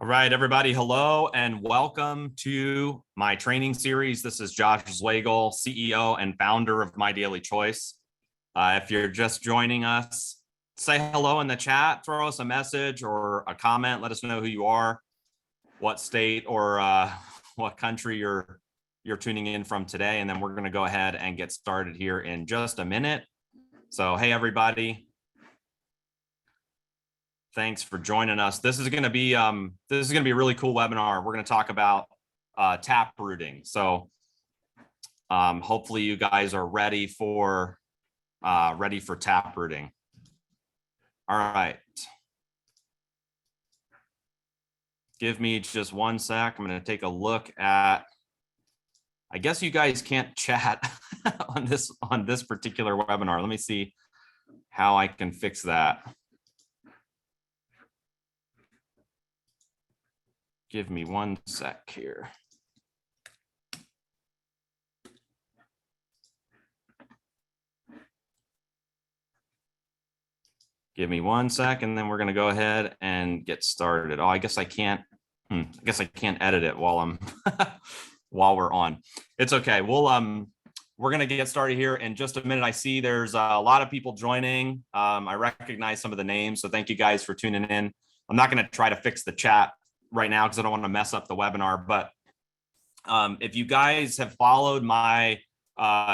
All right, everybody. Hello and welcome to my training series. This is Josh Zwagil, CEO and founder of My Daily Choice. If you're just joining us, say hello in the chat, throw us a message or a comment. Let us know who you are, what state or what country you're tuning in from today. And then we're going to go ahead and get started here in just a minute. So, hey, everybody. Thanks for joining us. This is going to be a really cool webinar. We're going to talk about tap rooting. So hopefully you guys are ready for tap rooting. All right. Give me just one sec. I'm going to take a look at. I guess you guys can't chat on this particular webinar. Let me see how I can fix that. Give me one sec here. Give me one sec, and then we're going to go ahead and get started. Oh, I guess I can't. I guess I can't edit it while I'm while we're on. It's okay. We're going to get started here in just a minute. I see there's a lot of people joining. I recognize some of the names, so thank you guys for tuning in. I'm not going to try to fix the chat right now because I don't want to mess up the webinar, but if you guys have followed my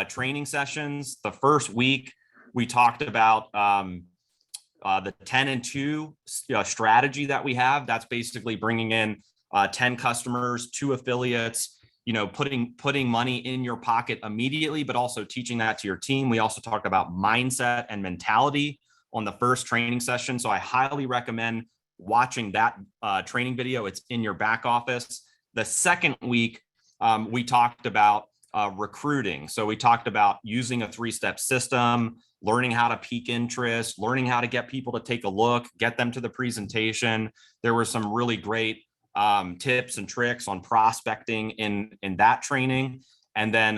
training sessions, the first week we talked about the 10 and 2 strategy that we have. That's basically bringing in 10 customers, 2 affiliates, putting money in your pocket immediately, but also teaching that to your team. We also talked about mindset and mentality on the first training session. So I highly recommend watching that training video. It's in your back office. The second week, we talked about recruiting. So we talked about using a 3-step system, learning how to pique interest, learning how to get people to take a look, get them to the presentation. There were some really great tips and tricks on prospecting in that training. And then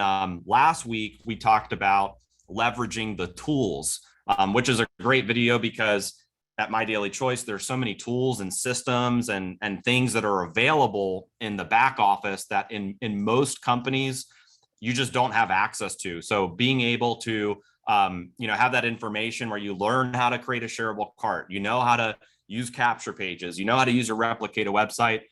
last week, we talked about leveraging the tools, which is a great video because at My Daily Choice, there's so many tools and systems and things that are available in the back office that in most companies, you just don't have access to. So being able to have that information where you learn how to create a shareable cart, how to use capture pages, how to use a replicated website.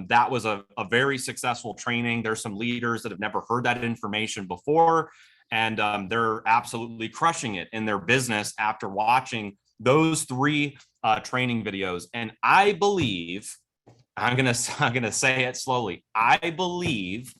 That was a very successful training. There's some leaders that have never heard that information before, and they're absolutely crushing it in their business after watching those 3 training videos. And I believe, I'm gonna say it slowly, I believe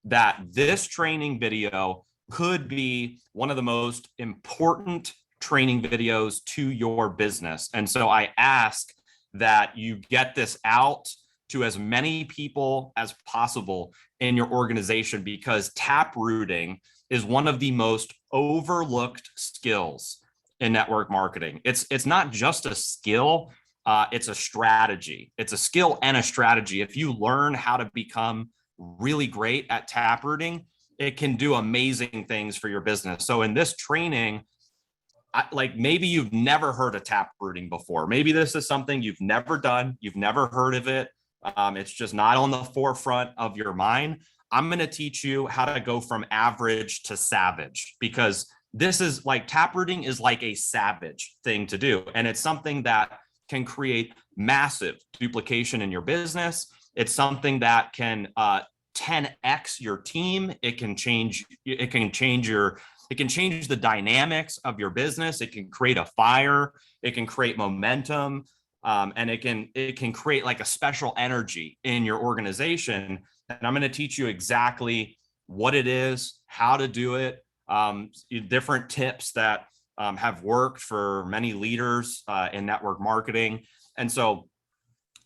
that this training video could be one of the most important training videos to your business. And so I ask that you get this out to as many people as possible in your organization, because tap rooting is one of the most overlooked skills in network marketing. It's not just a skill, it's a strategy. It's a skill and a strategy. If you learn how to become really great at tap rooting, it can do amazing things for your business. So in this training, maybe you've never heard of tap rooting before. Maybe this is something you've never done. You've never heard of it. It's just not on the forefront of your mind. I'm going to teach you how to go from average to savage, because this is tap rooting is like a savage thing to do. And it's something that can create massive duplication in your business. It's something that can 10x your team. It can change the dynamics of your business. It can create a fire. It can create momentum. And it can create a special energy in your organization. And I'm going to teach you exactly what it is, how to do it, different tips that have worked for many leaders in network marketing. And so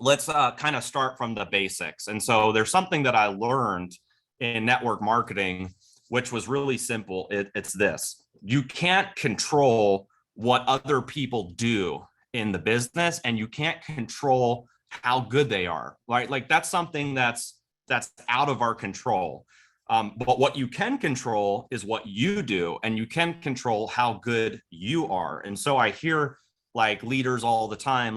let's kind of start from the basics. And so there's something that I learned in network marketing, which was really simple. It's this: you can't control what other people do in the business, and you can't control how good they are, right? That's something that's out of our control. But what you can control is what you do, and you can control how good you are. And so I hear leaders all the time,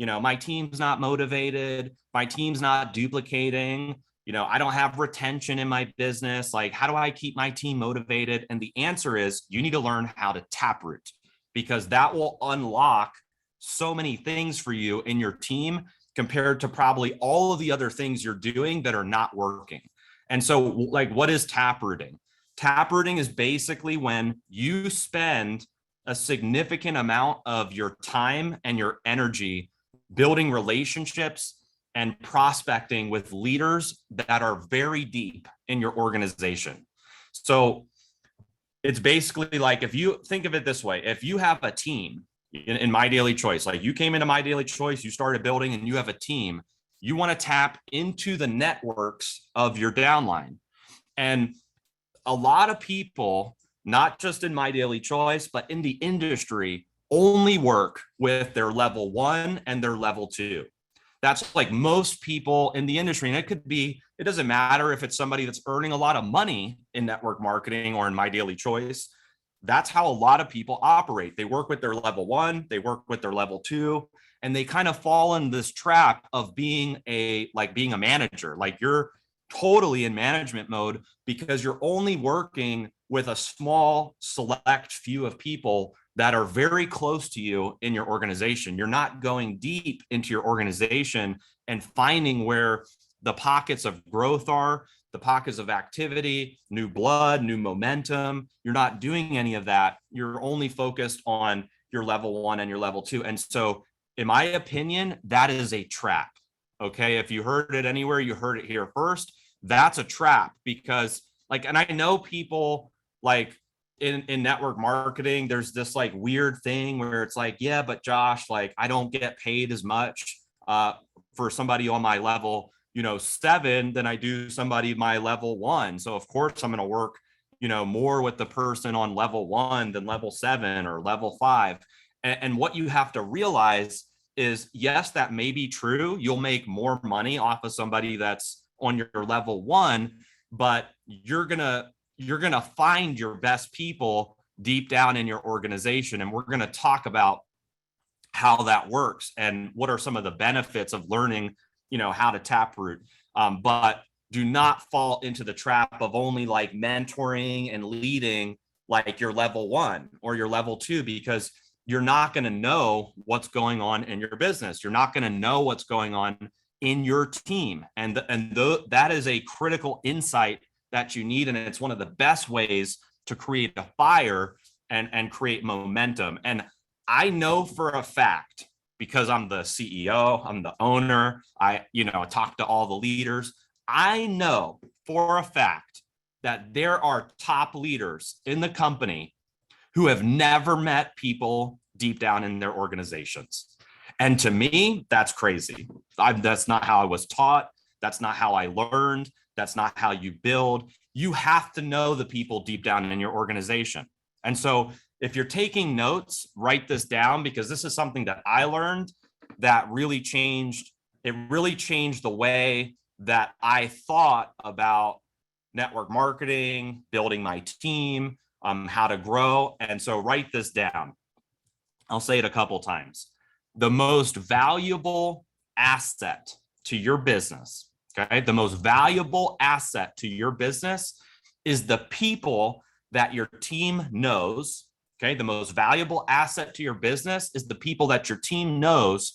my team's not motivated, my team's not duplicating, I don't have retention in my business. Like, how do I keep my team motivated? And the answer is you need to learn how to taproot, because that will unlock so many things for you in your team compared to probably all of the other things you're doing that are not working. And so, like, what is taprooting? Taprooting is basically when you spend a significant amount of your time and your energy building relationships and prospecting with leaders that are very deep in your organization. So it's basically like, if you think of it this way, if you have a team in My Daily Choice, like you came into My Daily Choice, you started building and you have a team, you want to tap into the networks of your downline. And a lot of people, not just in My Daily Choice, but in the industry, only work with their level 1 and their level 2. That's like most people in the industry. And it doesn't matter if it's somebody that's earning a lot of money in network marketing or in My Daily Choice. That's how a lot of people operate. They work with their level 1, they work with their level 2, and they kind of fall in this trap of being a manager. Like, you're totally in management mode because you're only working with a small select few of people that are very close to you in your organization. You're not going deep into your organization and finding where the pockets of growth are, the pockets of activity, new blood, new momentum. You're not doing any of that. You're only focused on your level 1 and your level 2. And so, in my opinion, that is a trap. Okay. If you heard it anywhere, you heard it here first. That's a trap, because and I know people like in network marketing, there's this like weird thing where it's like, yeah, but Josh, like, I don't get paid as much for somebody on my level, 7 than I do somebody my level 1. So of course I'm going to work, more with the person on level 1 than level 7 or level 5. And what you have to realize is, yes, that may be true. You'll make more money off of somebody that's on your level 1, but you're gonna find your best people deep down in your organization. And we're going to talk about how that works and what are some of the benefits of learning, how to taproot. But do not fall into the trap of only like mentoring and leading like your level 1 or your level 2, because you're not going to know what's going on in your business. You're not going to know what's going on in your team. And that is a critical insight that you need. And it's one of the best ways to create a fire and create momentum. And I know for a fact, because I'm the CEO, I'm the owner, I talk to all the leaders. I know for a fact that there are top leaders in the company who have never met people deep down in their organizations. And to me, that's crazy. That's not how I was taught. That's not how I learned. That's not how you build. You have to know the people deep down in your organization. And so if you're taking notes, write this down, because this is something that I learned that really changed. It really changed the way that I thought about network marketing, building my team, how to grow. And so write this down. I'll say it a couple times. The most valuable asset to your business, okay? The most valuable asset to your business is the people that your team knows, okay? The most valuable asset to your business is the people that your team knows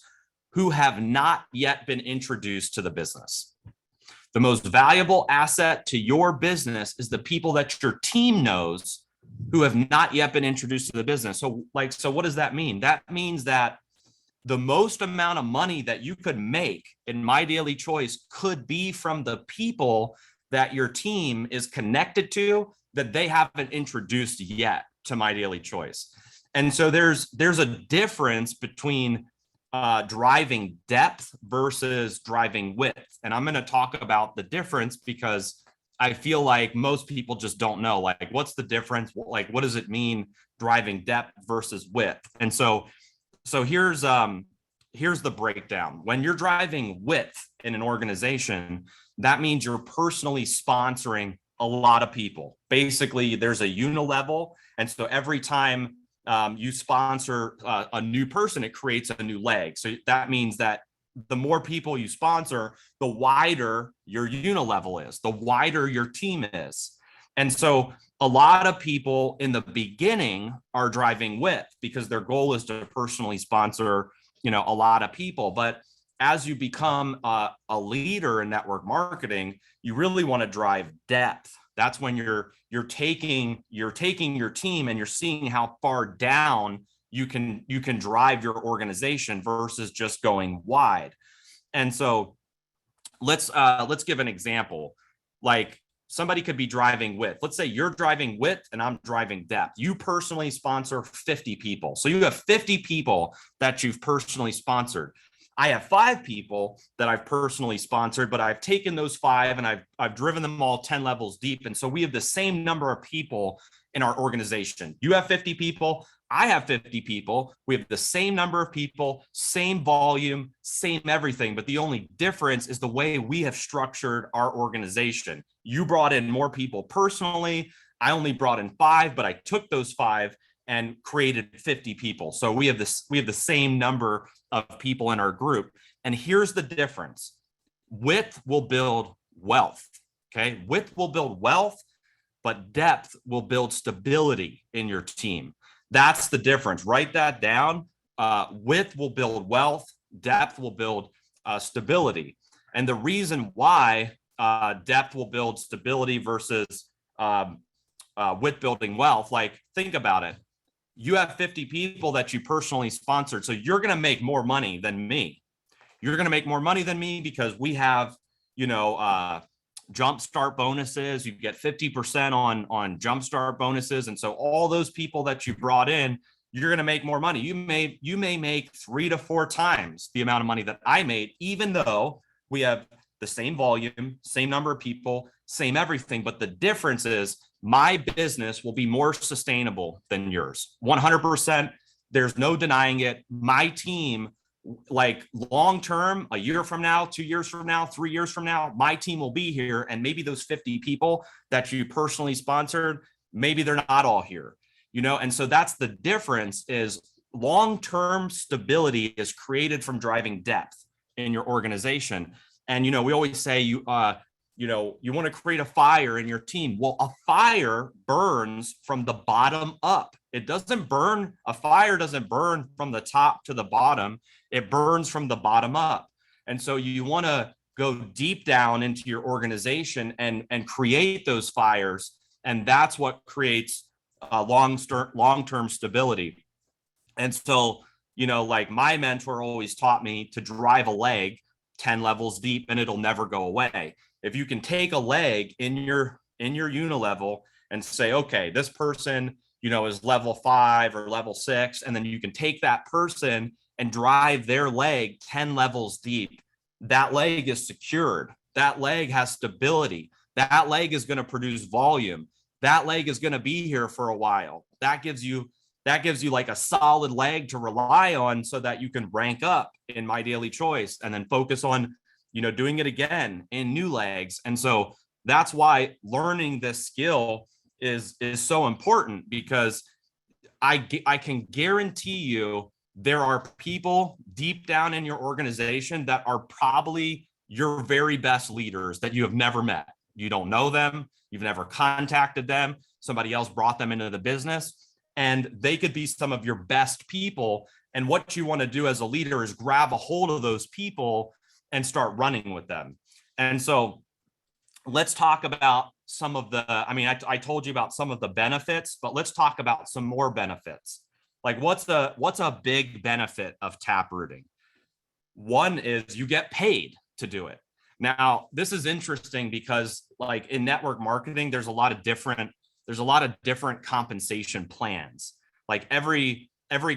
who have not yet been introduced to the business. The most valuable asset to your business is the people that your team knows who have not yet been introduced to the business. So what does that mean? That means that the most amount of money that you could make in My Daily Choice could be from the people that your team is connected to that they haven't introduced yet to My Daily Choice. And so there's a difference between driving depth versus driving width. And I'm going to talk about the difference because I feel like most people just don't know, like, what's the difference? Like, what does it mean driving depth versus width? And so here's the breakdown. When you're driving width in an organization, that means you're personally sponsoring a lot of people. Basically, there's a unilevel. And so every time you sponsor a new person, it creates a new leg. So that means that the more people you sponsor, the wider your unilevel is, the wider your team is. And so a lot of people in the beginning are driving width because their goal is to personally sponsor, a lot of people. But as you become a leader in network marketing, you really want to drive depth. That's when you're taking your team and you're seeing how far down you can drive your organization versus just going wide. And so let's give an example. Like, somebody could be driving width. Let's say you're driving width and I'm driving depth. You personally sponsor 50 people. So you have 50 people that you've personally sponsored. I have 5 people that I've personally sponsored, but I've taken those 5 and I've driven them all 10 levels deep. And so we have the same number of people in our organization. You have 50 people, I have 50 people. We have the same number of people, same volume, same everything. But the only difference is the way we have structured our organization. You brought in more people personally. I only brought in 5, but I took those 5 and created 50 people. So we have the same number of people in our group. And here's the difference. Width will build wealth. Okay. Width will build wealth, but depth will build stability in your team. That's the difference. Write that down. Width will build wealth. Depth will build stability. And the reason why depth will build stability versus width building wealth, like, think about it. You have 50 people that you personally sponsored. So you're going to make more money than me. You're going to make more money than me because we have, jumpstart bonuses. You get 50% on jumpstart bonuses. And so all those people that you brought in, you're going to make more money. You may make 3 to 4 times the amount of money that I made, even though we have the same volume, same number of people, same everything. But the difference is my business will be more sustainable than yours. 100%. There's no denying it. My team, like, long term, a year from now, 2 years from now, 3 years from now, my team will be here. And maybe those 50 people that you personally sponsored, maybe they're not all here, and so that's the difference. Is long-term stability is created from driving depth in your organization. And we always say you want to create a fire in your team. Well, a fire burns from the bottom up. A fire doesn't burn from the top to the bottom. It burns from the bottom up. And so you want to go deep down into your organization and create those fires. And that's what creates long-term stability. And so, like, my mentor always taught me to drive a leg 10 levels deep and it'll never go away. If you can take a leg in your unilevel and say, okay, this person, is level 5 or level 6, and then you can take that person and drive their leg 10 levels deep, that leg is secured. That leg has stability. That leg is going to produce volume. That leg is going to be here for a while. That gives you like a solid leg to rely on so that you can rank up in My Daily Choice and then focus on, doing it again in new legs. And so that's why learning this skill is so important, because I can guarantee you there are people deep down in your organization that are probably your very best leaders that you have never met. You don't know them. You've never contacted them. Somebody else brought them into the business, and they could be some of your best people. And what you want to do as a leader is grab a hold of those people and start running with them. And so let's talk about some of I told you about some of the benefits, but let's talk about some more benefits. Like, what's a big benefit of taprooting? One is you get paid to do it. Now, this is interesting because, like, in network marketing, there's a lot of different compensation plans. Like, every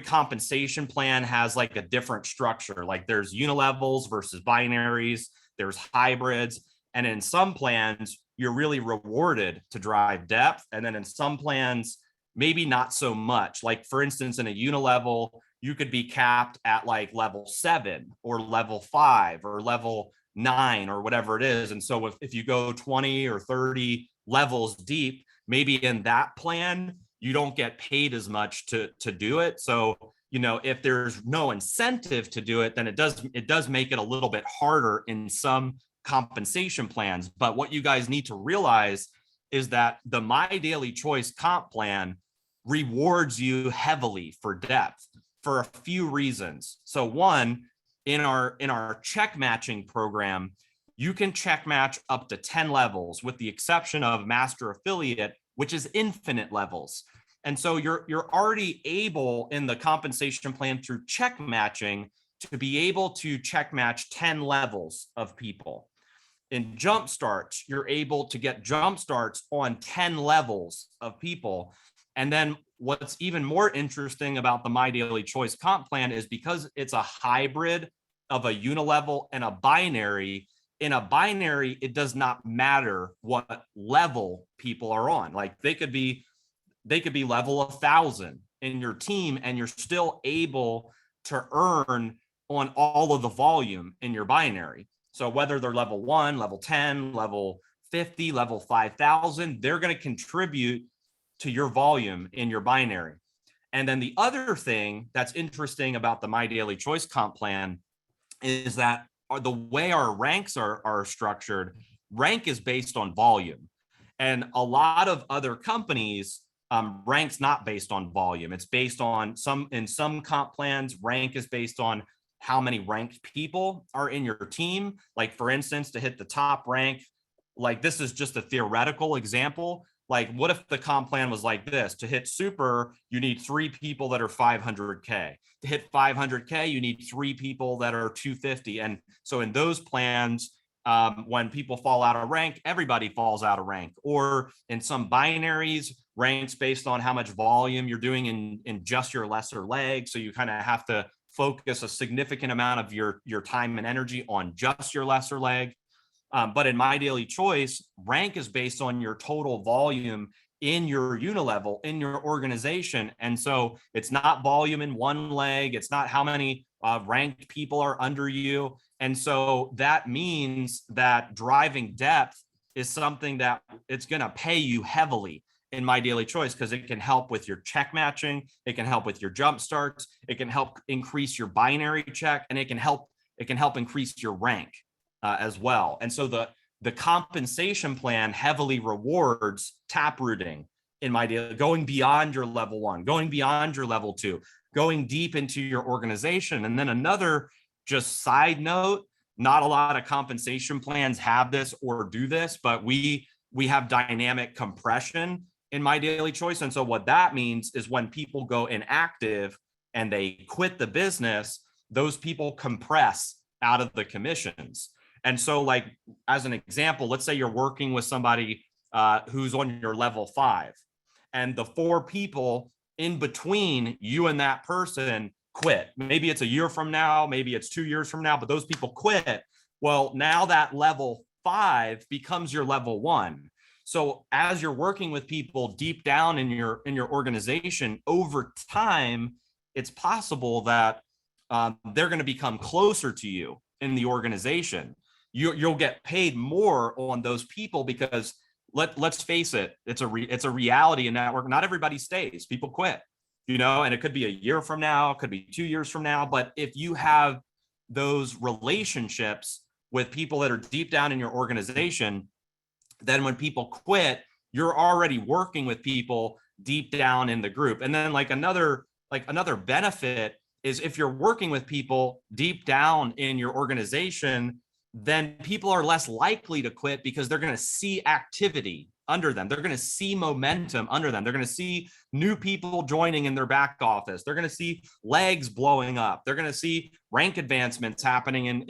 compensation plan has like a different structure. Like, there's unilevels versus binaries, there's hybrids. And in some plans, you're really rewarded to drive depth. And then in some plans, maybe not so much. Like, for instance, in a unilevel, you could be capped at like level 7 or level 5 or level 9 or whatever it is. And so if you go 20 or 30 levels deep, maybe in that plan, you don't get paid as much to do it. So, if there's no incentive to do it, then it does make it a little bit harder in some compensation plans. But what you guys need to realize is that the My Daily Choice comp plan rewards you heavily for depth for a few reasons. So one, in our check matching program, you can check match up to 10 levels, with the exception of Master Affiliate, which is infinite levels. And so you're already able in the compensation plan through check matching to be able to check match 10 levels of people. In jump starts, you're able to get jump starts on 10 levels of people. And then what's even more interesting about the My Daily Choice comp plan is because it's a hybrid of a unilevel and a binary. In a binary, it does not matter what level people are on. Like they could be level 1,000 in your team, and you're still able to earn on all of the volume in your binary. So whether they're level 1, level 10, level 50, level 5,000, they're going to contribute to your volume in your binary. And then the other thing that's interesting about the My Daily Choice comp plan is that the way our ranks are structured, rank is based on volume. And a lot of other companies, rank's not based on volume. It's based on in some comp plans, rank is based on how many ranked people are in your team. Like for instance, to hit the top rank, like this is just a theoretical example. Like what if the comp plan was like this? To hit super, you need 3 people that are 500K. To hit 500K, you need 3 people that are 250. And so in those plans, when people fall out of rank, everybody falls out of rank. Or in some binaries, ranks based on how much volume you're doing in just your lesser leg. So you kind of have to focus a significant amount of your time and energy on just your lesser leg. But in My Daily Choice, rank is based on your total volume in your unilevel, in your organization. And so it's not volume in one leg. It's not how many ranked people are under you. And so that means that driving depth is something that it's going to pay you heavily in My Daily Choice, because it can help with your check matching. It can help with your jump starts. It can help increase your binary check, and it can help increase your rank as well. And so the compensation plan heavily rewards tap rooting in My Daily, going beyond your level 1, going beyond your level 2, going deep into your organization. And then another just side note, not a lot of compensation plans have this or do this, but we have dynamic compression in My Daily Choice. And so what that means is when people go inactive and they quit the business, those people compress out of the commissions. And so like, as an example, let's say you're working with somebody who's on your level 5, and the 4 people in between you and that person quit. Maybe it's a year from now, maybe it's 2 years from now, but those people quit. Well, now that level 5 becomes your level 1. So as you're working with people deep down in your organization, over time, it's possible that they're going to become closer to you in the organization. You'll get paid more on those people because let's face it, it's a reality in network. Not everybody stays. People quit, and it could be a year from now, it could be 2 years from now. But if you have those relationships with people that are deep down in your organization, then when people quit, you're already working with people deep down in the group. And then another benefit is if you're working with people deep down in your organization, then people are less likely to quit because they're going to see activity under them. They're going to see momentum under them. They're going to see new people joining in their back office. They're going to see legs blowing up. They're going to see rank advancements happening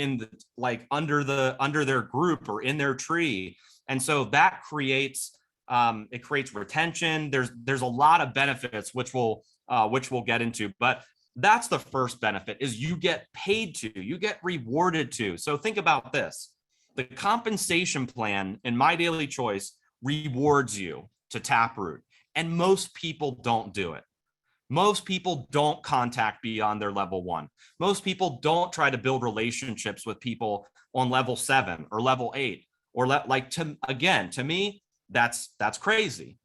under their group or in their tree. And so that creates retention. There's a lot of benefits which we'll get into, but that's the first benefit, is you get paid to, you get rewarded to. So think about this. The compensation plan in My Daily Choice rewards you to taproot, and most people don't do it. Most people don't contact beyond their level 1. Most people don't try to build relationships with people on level 7 or level 8, or to me, that's crazy,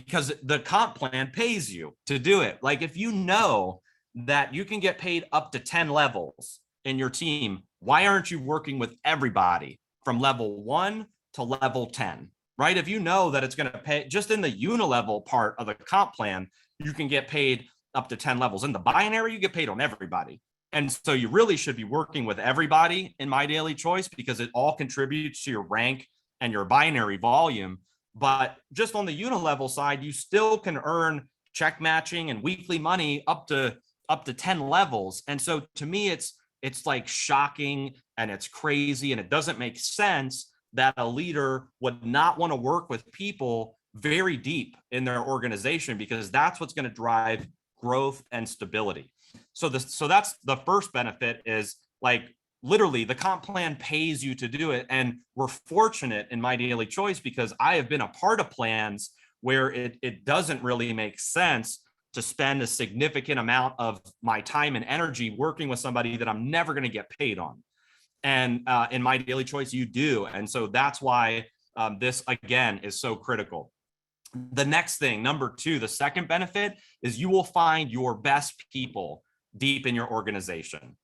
because the comp plan pays you to do it. Like if you know that you can get paid up to 10 levels in your team, why aren't you working with everybody from level 1 to level 10, right? If you know that it's going to pay just in the unilevel part of the comp plan, you can get paid up to 10 levels. In the binary, you get paid on everybody. And so you really should be working with everybody in My Daily Choice because it all contributes to your rank and your binary volume. But just on the unilevel side, you still can earn check matching and weekly money up to 10 levels. And so to me, it's like shocking and it's crazy and it doesn't make sense that a leader would not want to work with people very deep in their organization, because that's what's going to drive growth and stability. So that's the first benefit, is like literally the comp plan pays you to do it. And we're fortunate in My Daily Choice because I have been a part of plans where it doesn't really make sense to spend a significant amount of my time and energy working with somebody that I'm never going to get paid on. And in My Daily Choice, you do. And so that's why this, again, is so critical. The next thing, number 2, the second benefit is you will find your best people deep in your organization.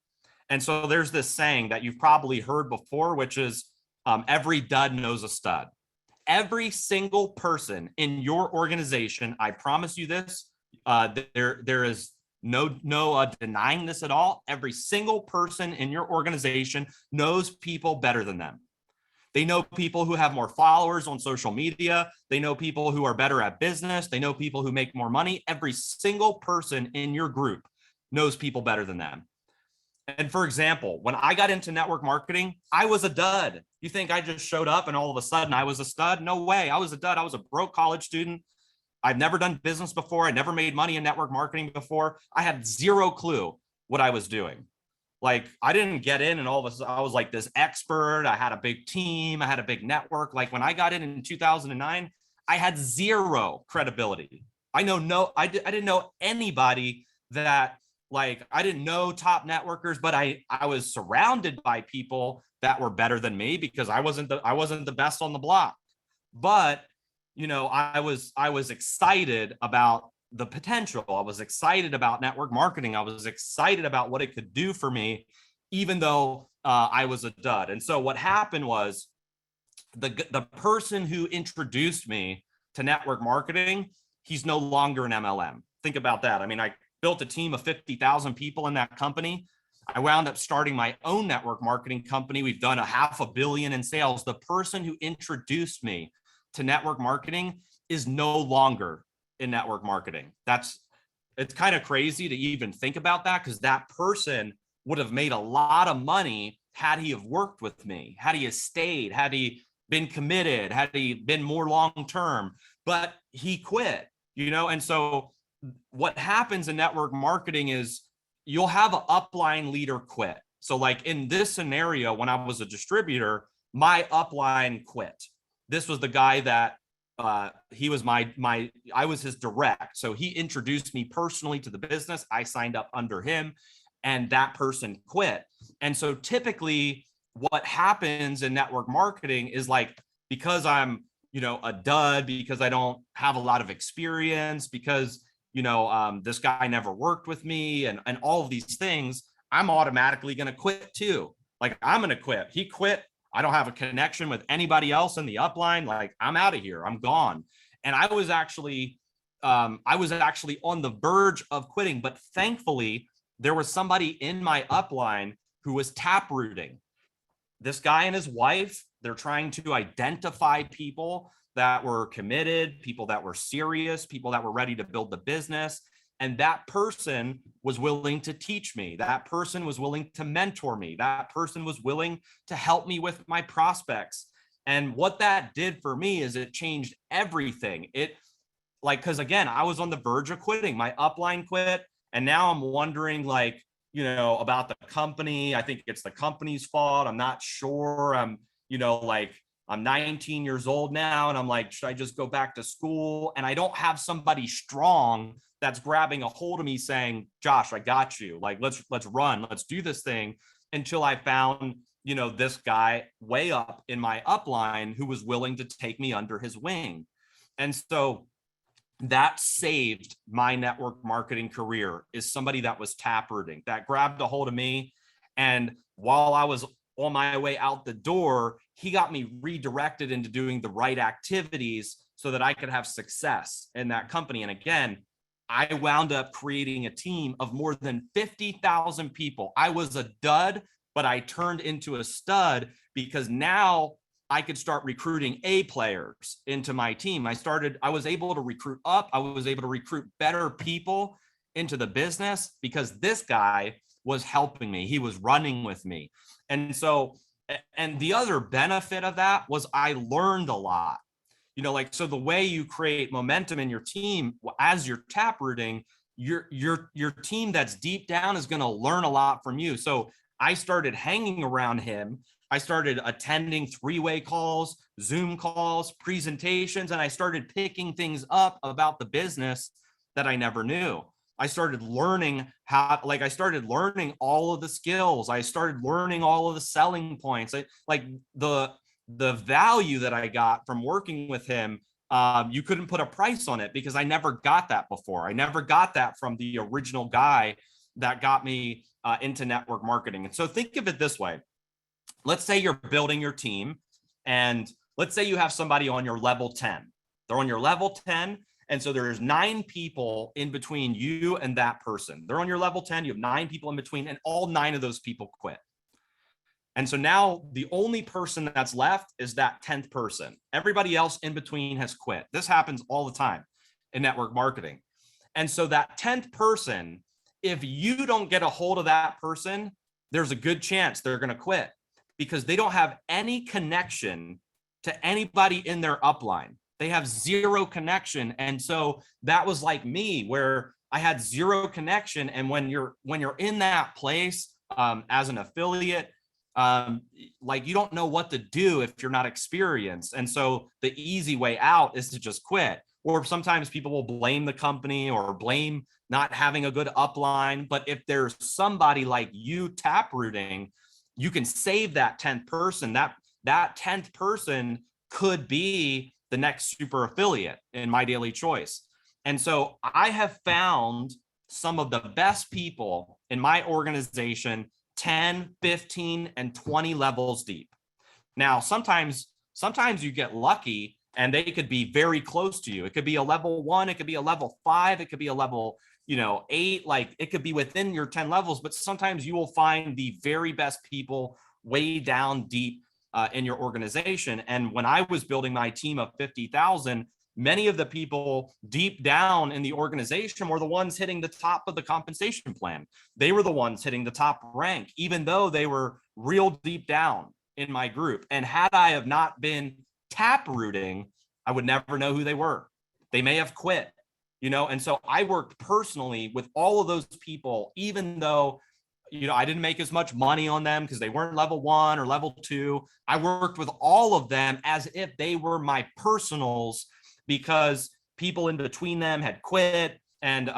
And so there's this saying that you've probably heard before, which is every dud knows a stud. Every single person in your organization, I promise you this, there is no denying this at all. Every single person in your organization knows people better than them. They know people who have more followers on social media. They know people who are better at business. They know people who make more money. Every single person in your group knows people better than them. And for example, when I got into network marketing, I was a dud. You think I just showed up and all of a sudden I was a stud? No way. I was a dud. I was a broke college student. I've never done business before. I never made money in network marketing before. I had zero clue what I was doing. Like I didn't get in and all of a sudden I was like this expert. I had a big team. I had a big network. Like when I got in 2009, I had zero credibility. I didn't know anybody that, like, I didn't know top networkers, but I was surrounded by people that were better than me because I wasn't the best on the block. But, you know, I was excited about the potential. I was excited about network marketing. I was excited about what it could do for me, even though I was a dud. And so what happened was the person who introduced me to network marketing, he's no longer an MLM. Think about that. I mean, I built a team of 50,000 people in that company. I wound up starting my own network marketing company. We've done $500 million in sales. The person who introduced me to network marketing is no longer in network marketing. It's kind of crazy to even think about that, because that person would have made a lot of money had he have worked with me, had he have stayed, had he been committed, had he been more long-term, but he quit, you know? And so what happens in network marketing is you'll have an upline leader quit. So like in this scenario, when I was a distributor, my upline quit. This was the guy that he was I was his direct. So he introduced me personally to the business. I signed up under him and that person quit. And so typically what happens in network marketing is, like, because I'm, you know, a dud, because I don't have a lot of experience, because, you know, this guy never worked with me and all of these things, I'm automatically going to quit too. Like, I'm going to quit. He quit. I don't have a connection with anybody else in the upline. Like, I'm out of here. I'm gone. And I was actually on the verge of quitting, but thankfully there was somebody in my upline who was taprooting. This guy and his wife, they're trying to identify people that were committed, people that were serious, people that were ready to build the business. And that person was willing to teach me. That person was willing to mentor me. That person was willing to help me with my prospects. And what that did for me is it changed everything. Because again, I was on the verge of quitting. My upline quit. And now I'm wondering, like, you know, about the company. I think it's the company's fault. I'm not sure. I'm 19 years old now, and I'm like, should I just go back to school? And I don't have somebody strong that's grabbing a hold of me saying, Josh, I got you. Like, let's run, let's do this thing, until I found, you know, this guy way up in my upline who was willing to take me under his wing. And so that saved my network marketing career, is somebody that was taprooting, that grabbed a hold of me. And while I was on my way out the door, he got me redirected into doing the right activities so that I could have success in that company. And again, I wound up creating a team of more than 50,000 people. I was a dud, but I turned into a stud because now I could start recruiting A players into my team. I was able to recruit up. I was able to recruit better people into the business because this guy was helping me. He was running with me. And so, and the other benefit of that was I learned a lot. Like, so the way you create momentum in your team as you're taprooting, your team that's deep down is going to learn a lot from you. So I started hanging around him. I started attending three-way calls, Zoom calls, presentations, and I started picking things up about the business that I never knew. I started learning I started learning all of the skills. I started learning all of the selling points. The value that I got from working with him, you couldn't put a price on it because I never got that before. I never got that from the original guy that got me into network marketing. And so think of it this way. Let's say you're building your team, and let's say you have somebody on your level 10. They're on your level 10. And so there's 9 people in between you and that person. They're on your level 10. You have 9 people in between, and all 9 of those people quit. And so now the only person that's left is that 10th person. Everybody else in between has quit. This happens all the time in network marketing. And so that 10th person, if you don't get a hold of that person, there's a good chance they're going to quit because they don't have any connection to anybody in their upline. They have zero connection. And so that was like me, where I had zero connection. And when you're in that place as an affiliate, like you don't know what to do if you're not experienced. And so the easy way out is to just quit. Or sometimes people will blame the company or blame not having a good upline. But if there's somebody like you taprooting, you can save that 10th person. That 10th person could be the next super affiliate in My Daily Choice. And so I have found some of the best people in my organization 10, 15, and 20 levels deep. Now, sometimes you get lucky and they could be very close to you. It could be a level 1, it could be a level 5, it could be a level 8, like it could be within your 10 levels, but sometimes you will find the very best people way down deep in your organization. And when I was building my team of 50,000, many of the people deep down in the organization were the ones hitting the top of the compensation plan. They were the ones hitting the top rank, even though they were real deep down in my group. And had I have not been taprooting, I would never know who they were. They may have quit, and so I worked personally with all of those people, even though I didn't make as much money on them because they weren't level 1 or level 2. I worked with all of them as if they were my personals because people in between them had quit. And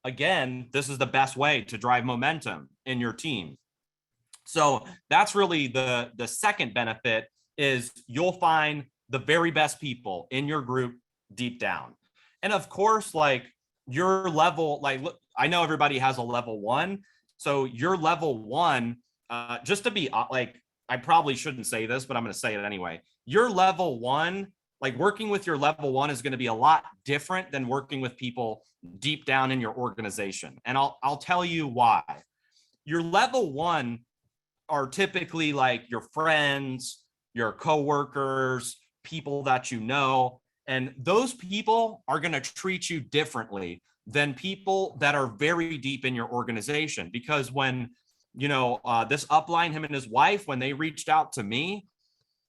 again, this is the best way to drive momentum in your team. So that's really the second benefit, is you'll find the very best people in your group deep down. And of course, like your level, like I know everybody has a level 1. So your level 1, just to be like, I probably shouldn't say this, but I'm going to say it anyway. Your level 1, like working with your level 1 is going to be a lot different than working with people deep down in your organization. And I'll tell you why. Your level 1 are typically like your friends, your coworkers, people that you know, and those people are going to treat you differently than people that are very deep in your organization. Because when, this upline, him and his wife, when they reached out to me,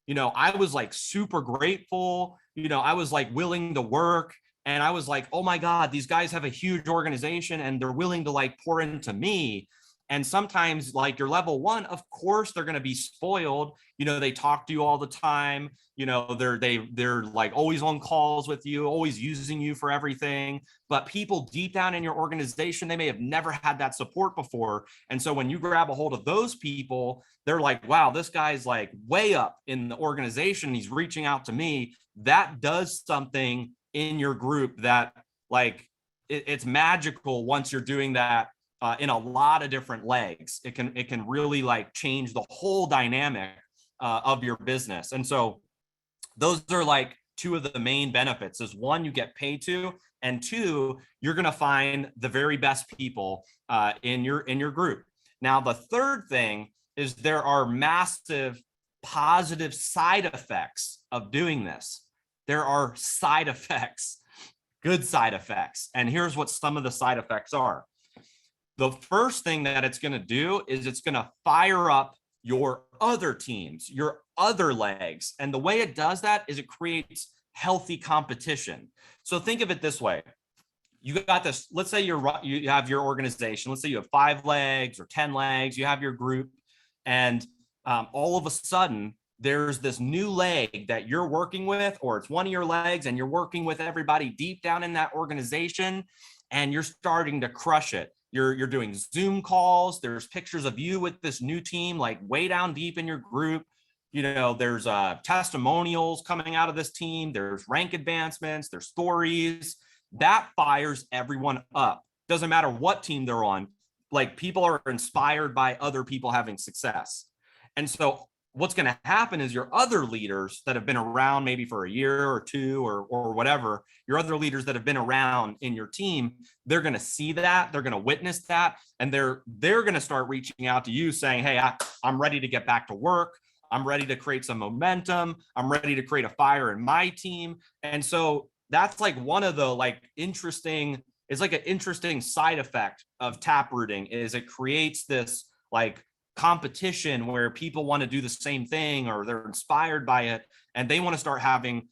I was like super grateful. I was like willing to work. And I was like, oh my God, these guys have a huge organization and they're willing to like pour into me. And sometimes like your level 1, of course, they're going to be spoiled. They talk to you all the time. They're like always on calls with you, always using you for everything. But people deep down in your organization, they may have never had that support before. And so when you grab a hold of those people, they're like, wow, this guy's like way up in the organization. He's reaching out to me. That does something in your group that like it's magical once you're doing that in a lot of different legs. It can really like change the whole dynamic of your business. And so those are like two of the main benefits. Is one, you get paid to, and two, you're going to find the very best people in your group. Now, the third thing is there are massive positive side effects of doing this. There are side effects, good side effects. And here's what some of the side effects are. The first thing that it's going to do is it's going to fire up your other teams, your other legs. And the way it does that is it creates healthy competition. So think of it this way. You got this, let's say you have your organization. Let's say you have 5 legs or 10 legs, you have your group, and all of a sudden there's this new leg that you're working with, or it's one of your legs and you're working with everybody deep down in that organization and you're starting to crush it. You're doing Zoom calls. There's pictures of you with this new team, like way down deep in your group. You know, there's testimonials coming out of this team. There's rank advancements, there's stories. That fires everyone up. Doesn't matter what team they're on. Like, people are inspired by other people having success. And so what's going to happen is your other leaders that have been around maybe for a year or two or whatever, your other leaders that have been around in your team, they're going to see that, they're going to witness that, and they're going to start reaching out to you saying, hey, I'm ready to get back to work. I'm ready to create some momentum. I'm ready to create a fire in my team. And so that's like one of the like interesting, it's like an interesting side effect of taprooting, is it creates this like competition where people want to do the same thing, or they're inspired by it and they want to start having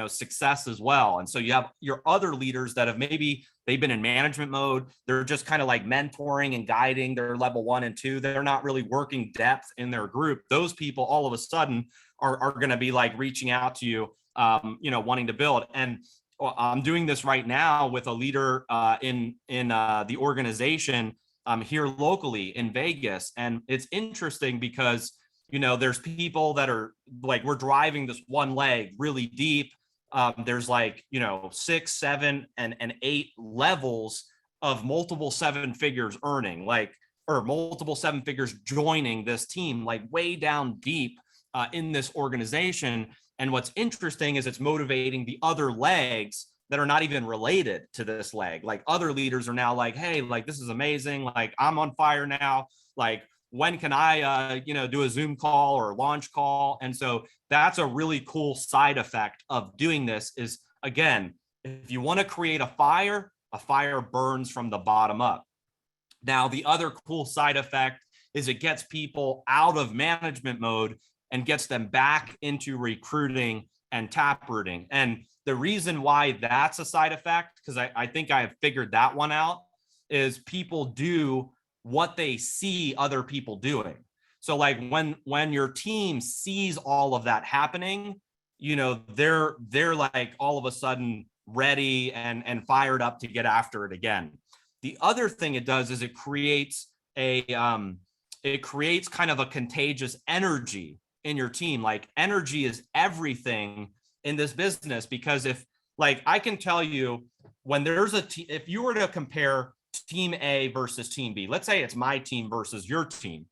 success as well. And so you have your other leaders that have maybe they've been in management mode, they're just kind of like mentoring and guiding their level 1 and 2, they're not really working depth in their group. Those people all of a sudden are going to be like reaching out to you, wanting to build. And I'm doing this right now with a leader in the organization here locally in Vegas. And it's interesting because, there's people that are like, we're driving this one leg really deep. There's like, 6, 7, and 8 levels of multiple 7 figures earning, like, or multiple 7 figures joining this team, like way down deep in this organization. And what's interesting is it's motivating the other legs that are not even related to this leg. Like, other leaders are now like, hey, like, this is amazing. Like, I'm on fire now. Like, when can I, do a Zoom call or a launch call? And so that's a really cool side effect of doing this is, again, if you want to create a fire burns from the bottom up. Now, the other cool side effect is it gets people out of management mode and gets them back into recruiting and taprooting. And the reason why that's a side effect, because I think I have figured that one out, is people do what they see other people doing. So like when your team sees all of that happening, they're like all of a sudden ready and fired up to get after it again. The other thing it does is it creates kind of a contagious energy in your team. Like, energy is everything in this business, because if, like, I can tell you, when there's if you were to compare team A versus team B, let's say it's my team versus your team,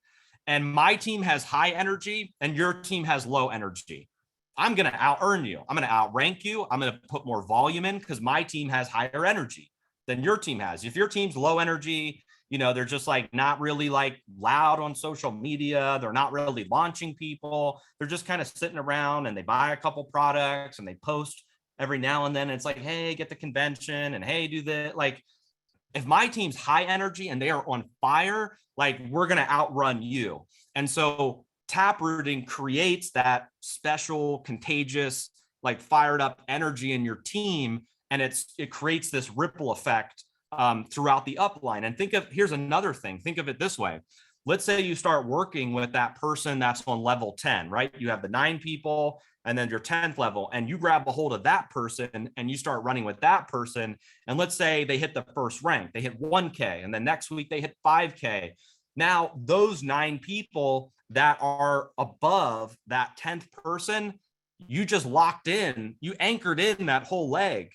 and my team has high energy and your team has low energy, I'm going to out earn you. I'm going to outrank you. I'm going to put more volume in because my team has higher energy than your team has. If your team's low energy, they're just like not really like loud on social media, they're not really launching people, they're just kind of sitting around and they buy a couple products and they post every now and then. It's like, hey, get the convention, and hey, do this. Like, if my team's high energy and they are on fire, like, we're going to outrun you. And so taprooting creates that special, contagious, like, fired up energy in your team. And it creates this ripple effect throughout the upline. And here's another thing. Think of it this way. Let's say you start working with that person that's on level 10, right? You have the 9 people and then your 10th level, and you grab a hold of that person and you start running with that person. And let's say they hit the first rank, they hit 1K, and then next week they hit 5K. Now, those 9 people that are above that 10th person, you just locked in, you anchored in that whole leg.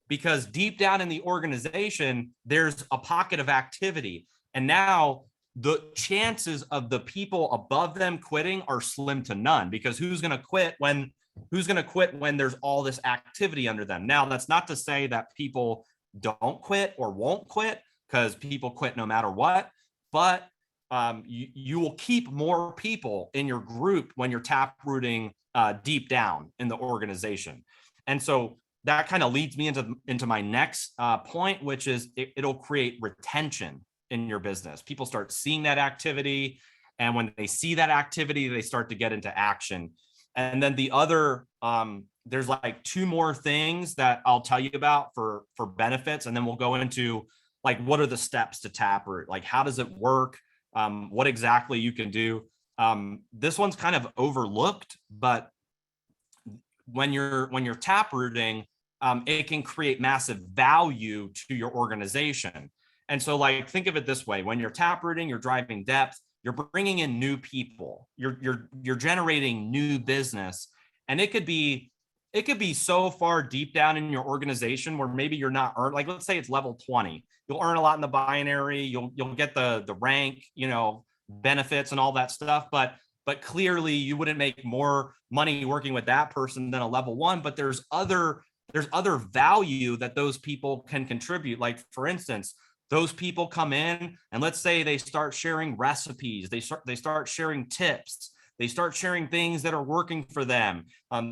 because deep down in the organization, there's a pocket of activity. And now the chances of the people above them quitting are slim to none, because who's going to quit when there's all this activity under them? Now, that's not to say that people don't quit or won't quit, because people quit no matter what, but you will keep more people in your group when you're taprooting deep down in the organization. And so that kind of leads me into my next point, which is it'll create retention in your business. People start seeing that activity, and when they see that activity, they start to get into action. And then the other, there's like two more things that I'll tell you about for benefits, and then we'll go into like what are the steps to taproot, like how does it work, what exactly you can do. This one's kind of overlooked, but when you're taprooting, it can create massive value to your organization. And so, like, think of it this way: when you're taprooting, you're driving depth, you're bringing in new people, you're generating new business, and it could be so far deep down in your organization where maybe you're not earned. Like, let's say it's level 20, you'll earn a lot in the binary, you'll get the rank, benefits and all that stuff, but clearly you wouldn't make more money working with that person than a level 1. But there's other value that those people can contribute. Like, for instance, those people come in and let's say they start sharing recipes, they start sharing tips, they start sharing things that are working for them.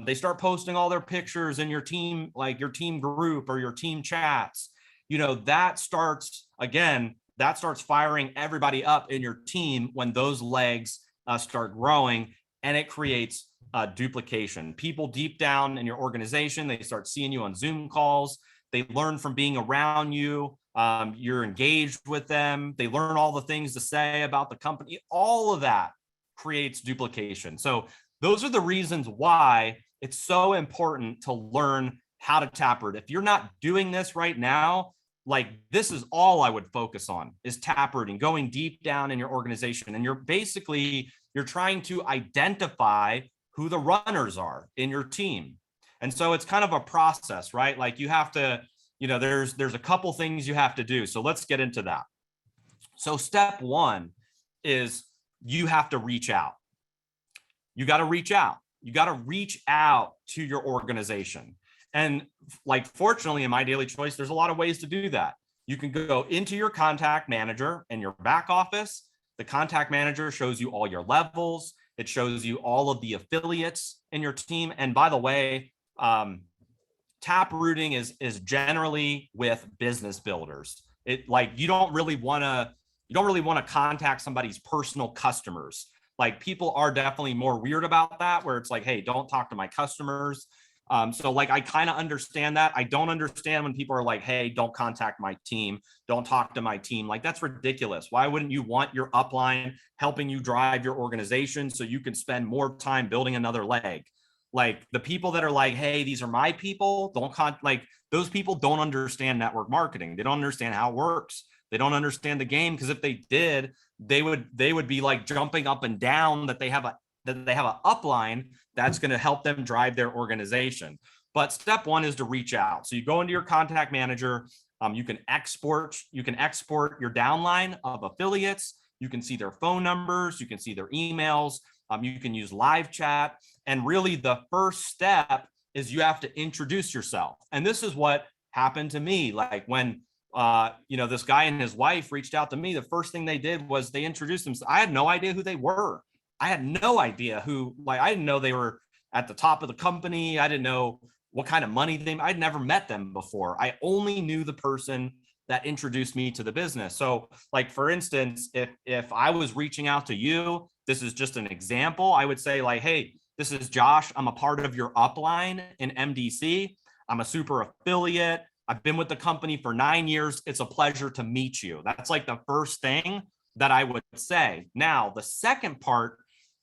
They start posting all their pictures in your team, like your team group or your team chats. That starts firing everybody up in your team when those legs start growing, and it creates duplication. People deep down in your organization, they start seeing you on Zoom calls. They learn from being around you. You're engaged with them. They learn all the things to say about the company. All of that creates duplication. So those are the reasons why it's so important to learn how to taproot. If you're not doing this right now, like, this is all I would focus on, is taprooting, going deep down in your organization. And you're trying to identify who the runners are in your team. And so it's kind of a process, right? Like, you have to, there's a couple things you have to do. So let's get into that. So step 1 is you have to reach out. You got to reach out. You got to reach out to your organization. And like, fortunately, in my daily choice, there's a lot of ways to do that. You can go into your contact manager in your back office. The contact manager shows you all your levels. It shows you all of the affiliates in your team. And by the way, taprooting is generally with business builders. You don't really want to contact somebody's personal customers. Like, people are definitely more weird about that, where it's like, hey, don't talk to my customers. So like, I kind of understand that. I don't understand when people are like, hey, don't contact my team, don't talk to my team. Like, that's ridiculous. Why wouldn't you want your upline helping you drive your organization so you can spend more time building another leg? Like, the people that are like, hey, these are my people, those people don't understand network marketing. They don't understand how it works. They don't understand the game, because if they did, they would be like jumping up and down that they have a upline that's going to help them drive their organization. But step 1 is to reach out. So you go into your contact manager. You can export your downline of affiliates. You can see their phone numbers. You can see their emails. You can use live chat. And really, the first step is you have to introduce yourself. And this is what happened to me. Like, when this guy and his wife reached out to me, the first thing they did was they introduced themselves. I had no idea who they were. I had no idea I didn't know they were at the top of the company. I didn't know what kind of money I'd never met them before. I only knew the person that introduced me to the business. So, like, for instance, if I was reaching out to you, this is just an example, I would say, like, hey, this is Josh. I'm a part of your upline in MDC. I'm a super affiliate. I've been with the company for 9 years. It's a pleasure to meet you. That's like the first thing that I would say. Now, the second part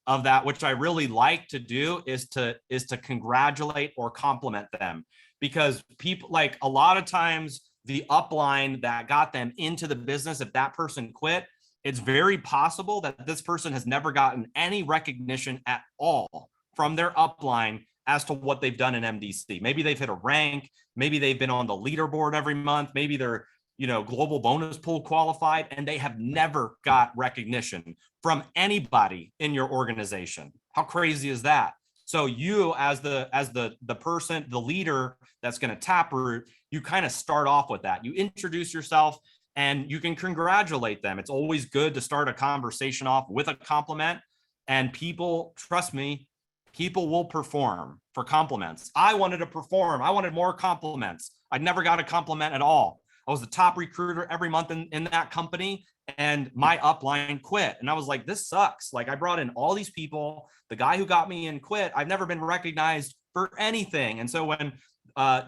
of that, which I really like to do, is to congratulate or compliment them, because people, like, a lot of times the upline that got them into the business, if that person quit, it's very possible that this person has never gotten any recognition at all from their upline as to what they've done in MDC. Maybe they've hit a rank, maybe they've been on the leaderboard every month, maybe they're, global bonus pool qualified, and they have never got recognition from anybody in your organization. How crazy is that? So you, as the person, the leader that's going to taproot, you kind of start off with that. You introduce yourself and you can congratulate them. It's always good to start a conversation off with a compliment. And people, trust me, people will perform for compliments. I wanted to perform. I wanted more compliments. I never got a compliment at all. I was the top recruiter every month in that company, and my upline quit. And I was like, this sucks. Like, I brought in all these people. The guy who got me in quit. I've never been recognized for anything. And so when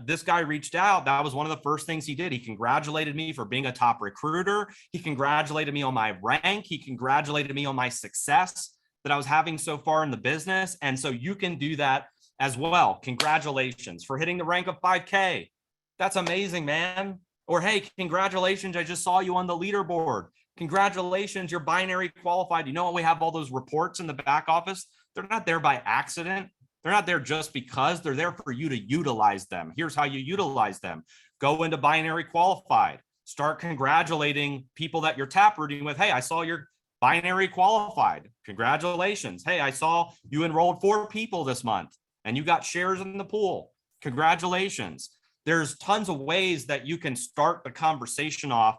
this guy reached out, that was one of the first things he did. He congratulated me for being a top recruiter. He congratulated me on my rank. He congratulated me on my success that I was having so far in the business. And so you can do that as well. Congratulations for hitting the rank of 5K. That's amazing, man. Or, hey, congratulations, I just saw you on the leaderboard. Congratulations, you're binary qualified. You know what? We have all those reports in the back office. They're not there by accident. They're not there just because. They're there for you to utilize them. Here's how you utilize them. Go into binary qualified. Start congratulating people that you're taprooting with. Hey, I saw you're binary qualified. Congratulations. Hey, I saw you enrolled 4 people this month and you got shares in the pool. Congratulations. There's tons of ways that you can start the conversation off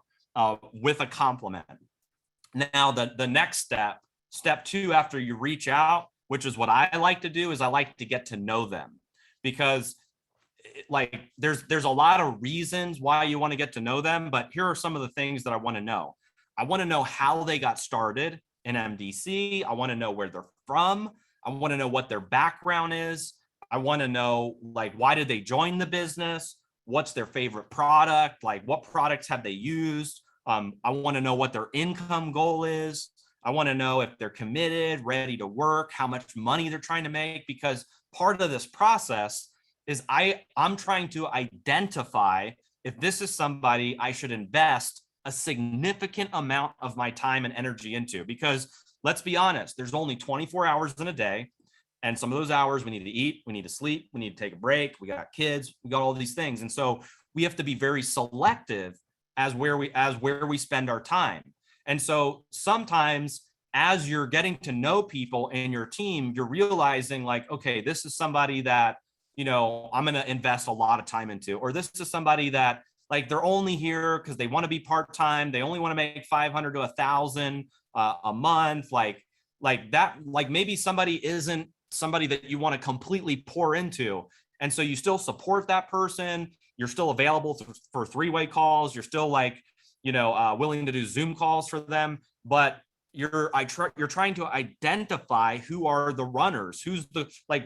with a compliment. Now, the next step 2, after you reach out, which is what I like to do, is I like to get to know them, because like there's a lot of reasons why you want to get to know them, but here are some of the things that I want to know. I want to know how they got started in MDC. I want to know where they're from. I want to know what their background is. I want to know, like, why did they join the business? What's their favorite product? Like, what products have they used? I want to know what their income goal is. I want to know if they're committed, ready to work, how much money they're trying to make, because part of this process is I'm trying to identify if this is somebody I should invest a significant amount of my time and energy into. Because let's be honest, there's only 24 hours in a day. And some of those hours we need to eat, we need to sleep, we need to take a break, we got kids, we got all these things. And so we have to be very selective as where we spend our time. And so sometimes as you're getting to know people in your team, you're realizing, like, okay, this is somebody that, I'm going to invest a lot of time into, or this is somebody that, like, they're only here because they want to be part-time. They only want to make 500 to 1,000 a month. Like that, like maybe somebody isn't somebody that you want to completely pour into. And so you still support that person. You're still available for 3-way calls. You're still willing to do Zoom calls for them, but you're trying to identify who are the runners,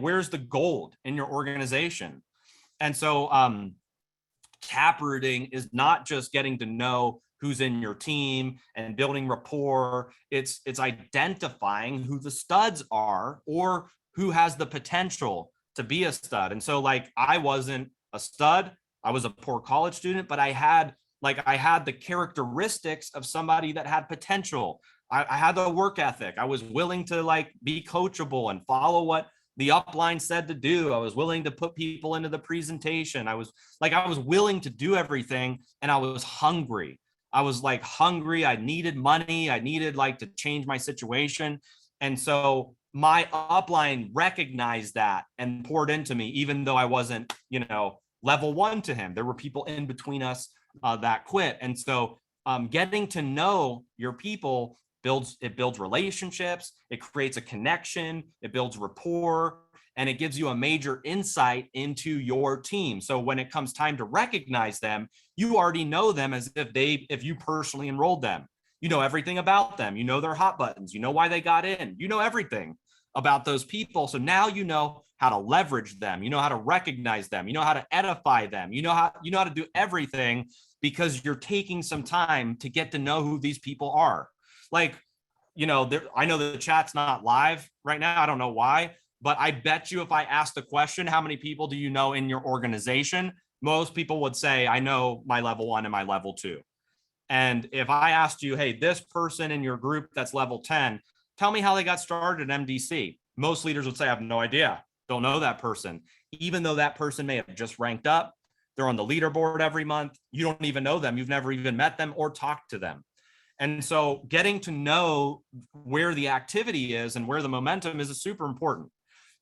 where's the gold in your organization. And so taprooting is not just getting to know who's in your team and building rapport. It's identifying who the studs are, or who has the potential to be a stud. And so, like, I wasn't a stud. I was a poor college student, but I had the characteristics of somebody that had potential. I had the work ethic. I was willing to be coachable and follow what the upline said to do. I was willing to put people into the presentation. I was willing to do everything, and I was hungry. I was hungry. I needed money. I needed to change my situation. And so my upline recognized that and poured into me, even though I wasn't, level 1 to him. There were people in between us that quit. And so getting to know your people builds relationships. It creates a connection. It builds rapport, and it gives you a major insight into your team. So when it comes time to recognize them, you already know them as if you personally enrolled them. You know everything about them. You know their hot buttons. You know why they got in. You know everything about those people. So now you know how to leverage them. You know how to recognize them. You know how to edify them. You know how to do everything, because you're taking some time to get to know who these people are. I know the chat's not live right now. I don't know why, but I bet you if I asked the question, how many people do you know in your organization? Most people would say, I know my level 1 and my level 2. And if I asked you, hey, this person in your group that's level 10, tell me how they got started at MDC. Most leaders would say, I have no idea. don't know that person, even though that person may have just ranked up. They're on the leaderboard every month. You don't even know them. You've never even met them or talked to them. And so getting to know where the activity is and where the momentum is super important.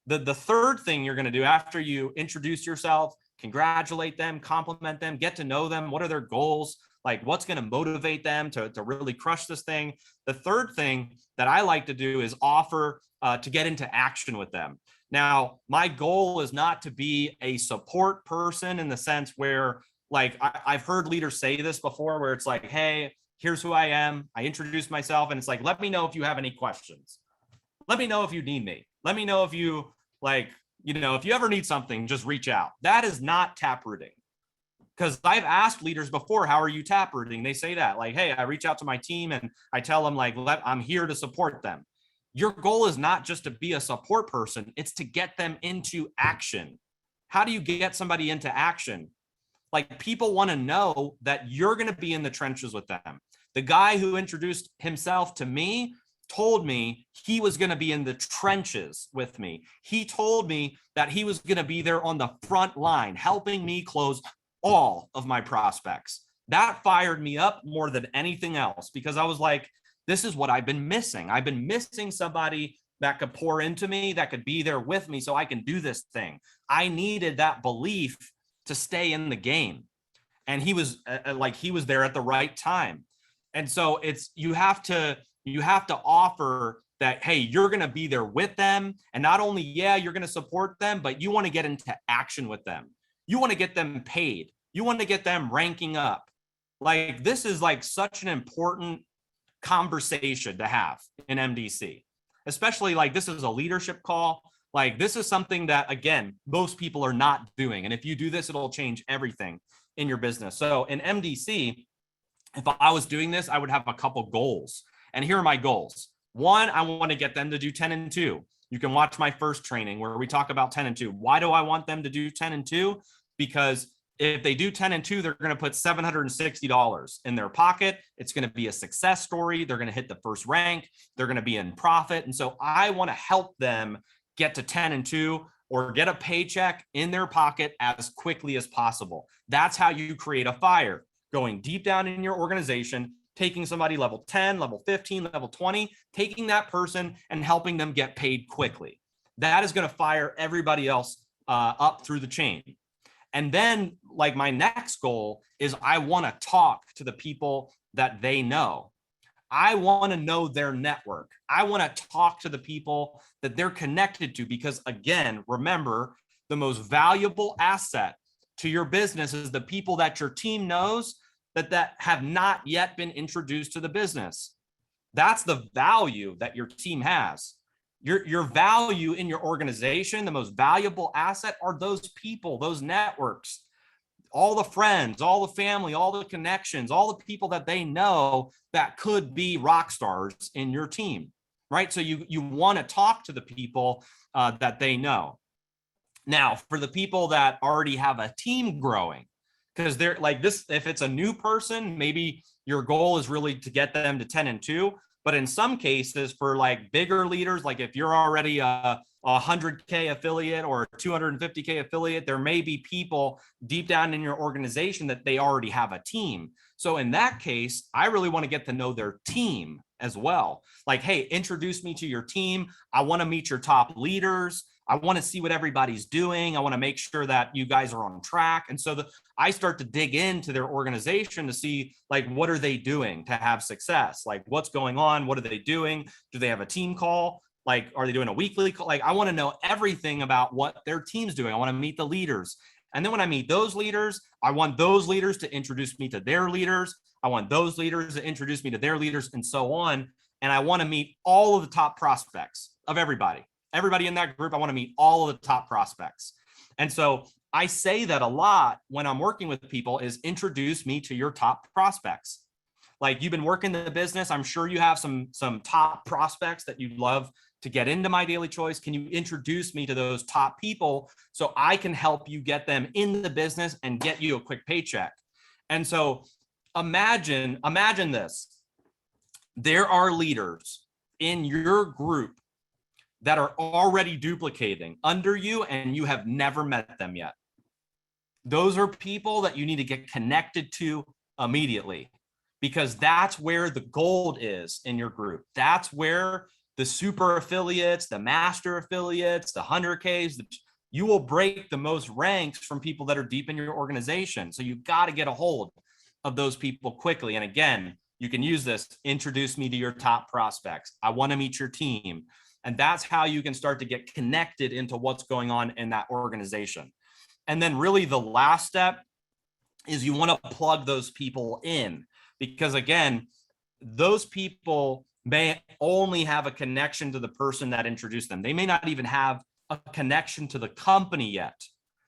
The third thing you're going to do after you introduce yourself, congratulate them, compliment them, get to know them. What are their goals? Like what's going to motivate them to really crush this thing? The third thing that I like to do is offer to get into action with them. Now, my goal is not to be a support person in the sense where, like, I've heard leaders say this before, where it's like, hey, here's who I am. I introduce myself, and it's like, let me know if you have any questions. Let me know if you need me. Let me know if you, like, if you ever need something, just reach out. That is not taprooting. Because I've asked leaders before, how are you taprooting? They say that, like, hey, I reach out to my team and I tell them, like, I'm here to support them. Your goal is not just to be a support person, it's to get them into action. How do you get somebody into action? Like, people want to know that you're going to be in the trenches with them. The guy who introduced himself to me told me he was going to be in the trenches with me. He told me that he was going to be there on the front line, helping me close all of my prospects. That fired me up more than anything else, because I was like, this is what I've been missing. I've been missing somebody that could pour into me, that could be there with me so I can do this thing. I needed that belief to stay in the game. And he was there at the right time. And so you have to offer that, hey, you're going to be there with them. And not only, you're going to support them, but you want to get into action with them. You want to get them paid. You want to get them ranking up. Like, this is like such an important conversation to have in MDC, especially like this is a leadership call. Like, this is something that, again, most people are not doing. And if you do this, it'll change everything in your business. So in MDC, if I was doing this, I would have a couple goals. And here are my goals. One, I want to get them to do 10 and 2. You can watch my first training where we talk about 10 and 2. Why do I want them to do 10 and 2? Because if they do 10 and 2, they're going to put $760 in their pocket. It's going to be a success story. They're going to hit the first rank. They're going to be in profit. And so I want to help them get to 10 and 2 or get a paycheck in their pocket as quickly as possible. That's how you create a fire, going deep down in your organization, taking somebody level 10, level 15, level 20, taking that person and helping them get paid quickly. That is going to fire everybody else up through the chain. And then, like, my next goal is I want to talk to the people that they know. I want to know their network. I want to talk to the people that they're connected to, because, again, remember, the most valuable asset to your business is the people that your team knows that have not yet been introduced to the business. That's the value that your team has. Your value in your organization, the most valuable asset, are those people, those networks, all the friends, all the family, all the connections, all the people that they know that could be rock stars in your team, right? So you want to talk to the people that they know. Now, for the people that already have a team growing, because they're like this, if it's a new person, maybe your goal is really to get them to 10 and 2. But in some cases, for like bigger leaders, like if you're already a 100K affiliate or a 250K affiliate, there may be people deep down in your organization that they already have a team. So in that case, I really want to get to know their team as well. Like, hey, introduce me to your team. I want to meet your top leaders. I want to see what everybody's doing. I want to make sure that you guys are on track. And so I start to dig into their organization to see, like, what are they doing to have success? Like, what's going on? What are they doing? Do they have a team call? Like, are they doing a weekly call? Like, I want to know everything about what their team's doing. I want to meet the leaders. And then when I meet those leaders, I want those leaders to introduce me to their leaders. I want those leaders to introduce me to their leaders, and so on. And I want to meet all of the top prospects of everybody. Everybody in that group, I want to meet all of the top prospects. And so I say that a lot when I'm working with people, is introduce me to your top prospects. Like, you've been working the business. I'm sure you have some top prospects that you'd love to get into My Daily Choice. Can you introduce me to those top people so I can help you get them in the business and get you a quick paycheck? And so imagine this. There are leaders in your group that are already duplicating under you and you have never met them yet. Those are people that you need to get connected to immediately, because that's where the gold is in your group. That's where the super affiliates, the master affiliates, the 100Ks, you will break the most ranks from people that are deep in your organization. So you've got to get a hold of those people quickly. And again, you can use this, introduce me to your top prospects. I want to meet your team. And that's how you can start to get connected into what's going on in that organization. And then really the last step is you want to plug those people in, because again, those people may only have a connection to the person that introduced them. They may not even have a connection to the company yet.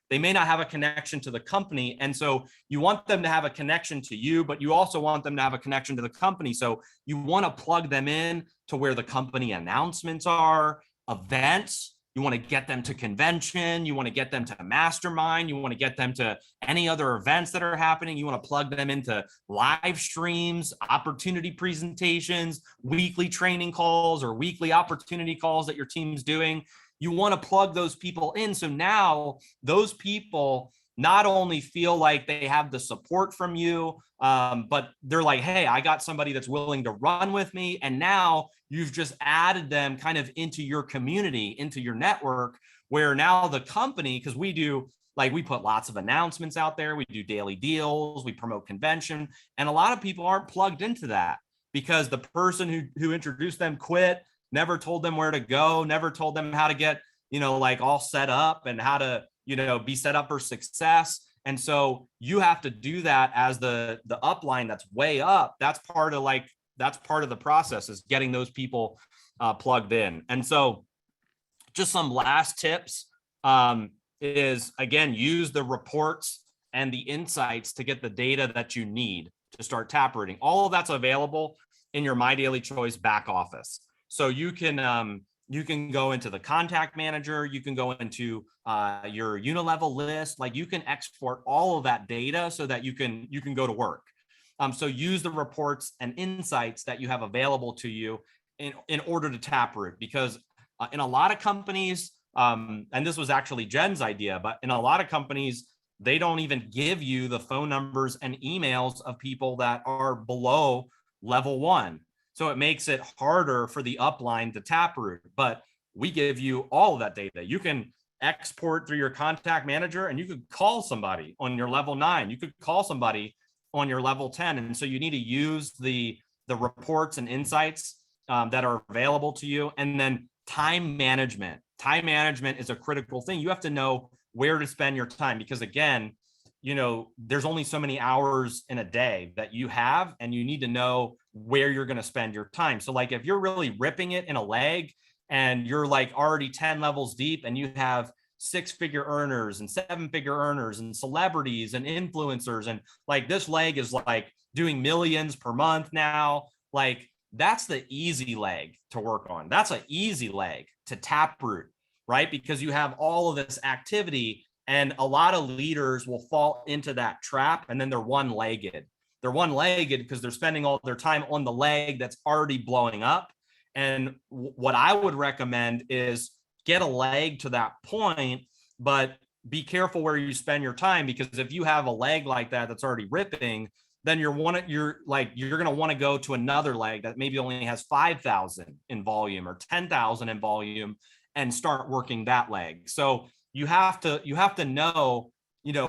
They may not have a connection to the company. And so you want them to have a connection to you, but you also want them to have a connection to the company. So you want to plug them in to where the company announcements are, events. You want to get them to convention. You want to get them to mastermind. You want to get them to any other events that are happening. You want to plug them into live streams, opportunity presentations, weekly training calls, or weekly opportunity calls that your team's doing. You want to plug those people in. So now those people not only feel like they have the support from you, but they're like, hey, I got somebody that's willing to run with me. And now you've just added them kind of into your community, into your network, where now the company, because we put lots of announcements out there. We do daily deals, we promote convention. And a lot of people aren't plugged into that because the person who introduced them quit, never told them where to go, never told them how to get, all set up and how to, be set up for success. And so you have to do that as the upline that's way up. That's part of the process, is getting those people plugged in. And so just some last tips is, again, use the reports and the insights to get the data that you need to start taprooting. All of that's available in your My Daily Choice back office. So you can go into the contact manager, you can go into your unilevel list, like you can export all of that data so that you can go to work. So use the reports and insights that you have available to you in order to taproot, because in a lot of companies, and this was actually Jen's idea, but in a lot of companies, they don't even give you the phone numbers and emails of people that are below level 1. So it makes it harder for the upline to taproot, but we give you all of that data. You can export through your contact manager, and you could call somebody on your level 9. You could call somebody on your level 10. And so you need to use the reports and insights that are available to you. And then time management. Time management is a critical thing. You have to know where to spend your time, because again, there's only so many hours in a day that you have, and you need to know where you're going to spend your time. So like if you're really ripping it in a leg and you're like already 10 levels deep and you have 6-figure earners and 7-figure earners and celebrities and influencers, and like this leg is like doing millions per month now, like that's the easy leg to work on. That's an easy leg to taproot, right? Because you have all of this activity. And a lot of leaders will fall into that trap, and then they're one-legged. They're one-legged because they're spending all their time on the leg that's already blowing up. And what I would recommend is get a leg to that point, but be careful where you spend your time, because if you have a leg like that that's already ripping, then you're going to want to go to another leg that maybe only has 5,000 in volume or 10,000 in volume and start working that leg. So you have to know,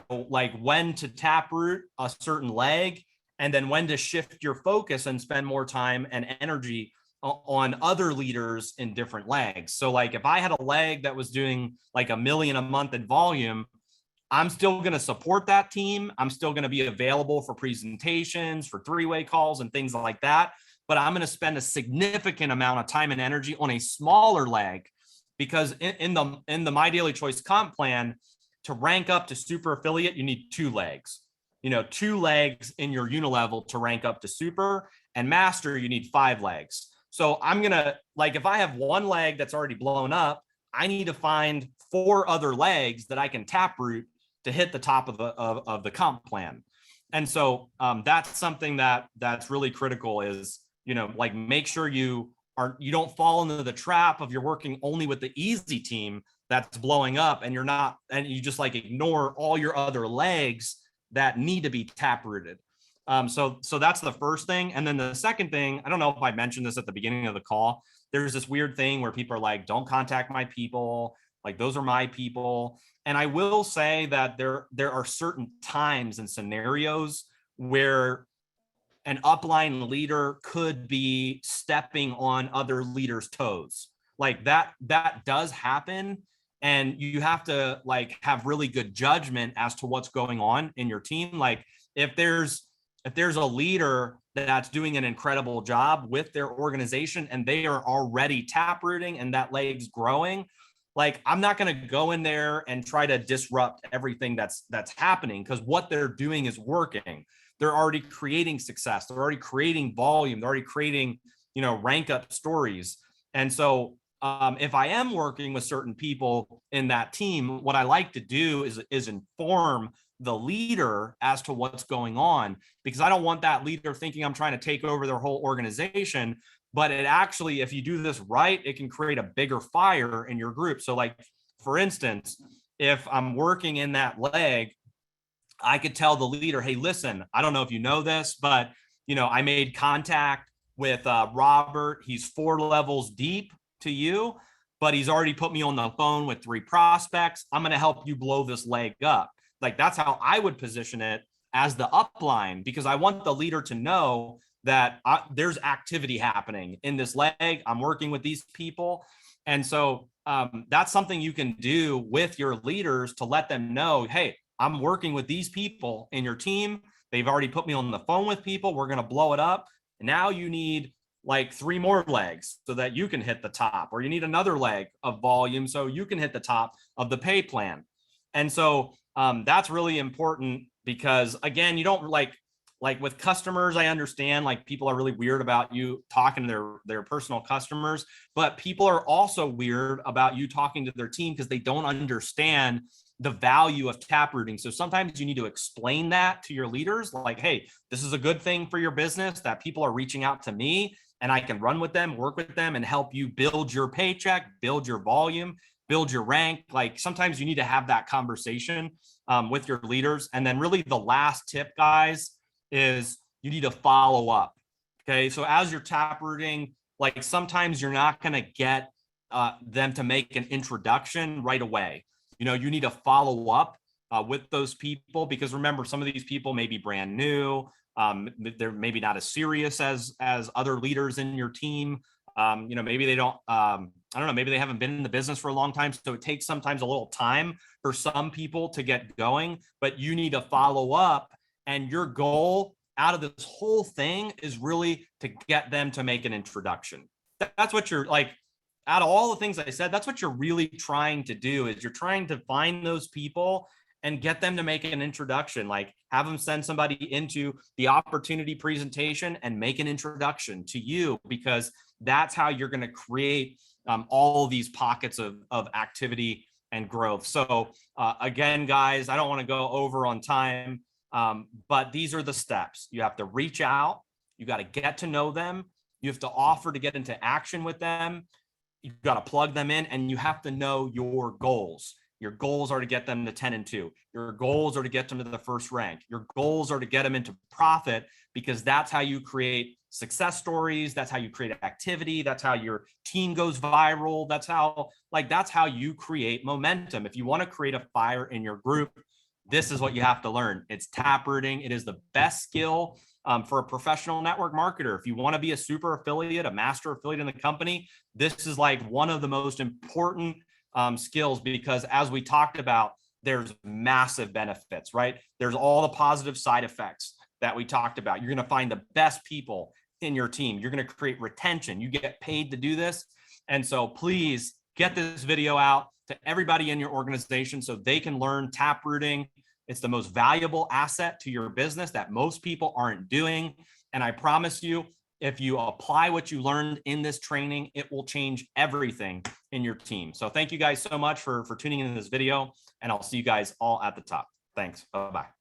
like when to taproot a certain leg, and then when to shift your focus and spend more time and energy on other leaders in different legs. So like if I had a leg that was doing like $1 million a month in volume, I'm still going to support that team. I'm still going to be available for presentations, for 3-way calls and things like that. But I'm going to spend a significant amount of time and energy on a smaller leg, because in the My Daily Choice comp plan, to rank up to super affiliate, you need 2 legs. 2 legs in your unilevel to rank up to super, and master, you need 5 legs. So I'm going to, like, if I have 1 leg that's already blown up, I need to find 4 other legs that I can taproot to hit the top of the comp plan. And so that's something that's really critical is, like make sure you you don't fall into the trap of you're working only with the easy team that's blowing up, and you just like ignore all your other legs that need to be taprooted. So that's the first thing. And then the second thing, I don't know if I mentioned this at the beginning of the call, there's this weird thing where people are like, don't contact my people. Like, those are my people. And I will say that there are certain times and scenarios where an upline leader could be stepping on other leaders' toes. Like that does happen. And you have to like have really good judgment as to what's going on in your team. Like if there's a leader that's doing an incredible job with their organization and they are already taprooting and that leg's growing, like I'm not going to go in there and try to disrupt everything that's happening, because what they're doing is working. They're already creating success. They're already creating volume. They're already creating, rank up stories. And so if I am working with certain people in that team, what I like to do is inform the leader as to what's going on, because I don't want that leader thinking I'm trying to take over their whole organization. But it actually, if you do this right, it can create a bigger fire in your group. So like, for instance, if I'm working in that leg, I could tell the leader, hey, listen, I don't know if you know this, but I made contact with Robert. He's 4 levels deep to you, but he's already put me on the phone with 3 prospects. I'm going to help you blow this leg up. Like, that's how I would position it as the upline, because I want the leader to know that there's activity happening in this leg. I'm working with these people. And so that's something you can do with your leaders to let them know, hey, I'm working with these people in your team. They've already put me on the phone with people. We're going to blow it up. Now you need like 3 more legs so that you can hit the top, or you need another leg of volume so you can hit the top of the pay plan. And so that's really important, because again, you don't like with customers, I understand like people are really weird about you talking to their personal customers, but people are also weird about you talking to their team because they don't understand the value of taprooting. So sometimes you need to explain that to your leaders, like, hey, this is a good thing for your business that people are reaching out to me and I can run with them, work with them, and help you build your paycheck, build your volume, build your rank. Like sometimes you need to have that conversation with your leaders. And then really the last tip, guys, is you need to follow up. Okay. So as you're taprooting, like sometimes you're not going to get them to make an introduction right away. You need to follow up with those people, because remember, some of these people may be brand new. They're maybe not as serious as other leaders in your team. Maybe they don't, I don't know, maybe they haven't been in the business for a long time. So it takes sometimes a little time for some people to get going, but you need to follow up. And your goal out of this whole thing is really to get them to make an introduction. That's what you're like, out of all the things I said, that's what you're really trying to do, is you're trying to find those people and get them to make an introduction, like have them send somebody into the opportunity presentation and make an introduction to you, because that's how you're going to create all of these pockets of activity and growth. So again, guys, I don't want to go over on time, but these are the steps. You have to reach out. You got to get to know them. You have to offer to get into action with them. You've got to plug them in, and you have to know your goals. Your goals are to get them to 10 and 2. Your goals are to get them to the first rank. Your goals are to get them into profit, because that's how you create success stories. That's how you create activity. That's how your team goes viral. That's how you create momentum. If you want to create a fire in your group, this is what you have to learn. It's taprooting. It is the best skill for a professional network marketer. If you want to be a super affiliate, a master affiliate in the company, this is like one of the most important skills, because as we talked about, there's massive benefits, right? There's all the positive side effects that we talked about. You're going to find the best people in your team. You're going to create retention. You get paid to do this. And so please get this video out to everybody in your organization so they can learn taprooting. It's the most valuable asset to your business that most people aren't doing. And I promise you, if you apply what you learned in this training, it will change everything in your team. So thank you guys so much for tuning into this video, and I'll see you guys all at the top. Thanks. Bye-bye.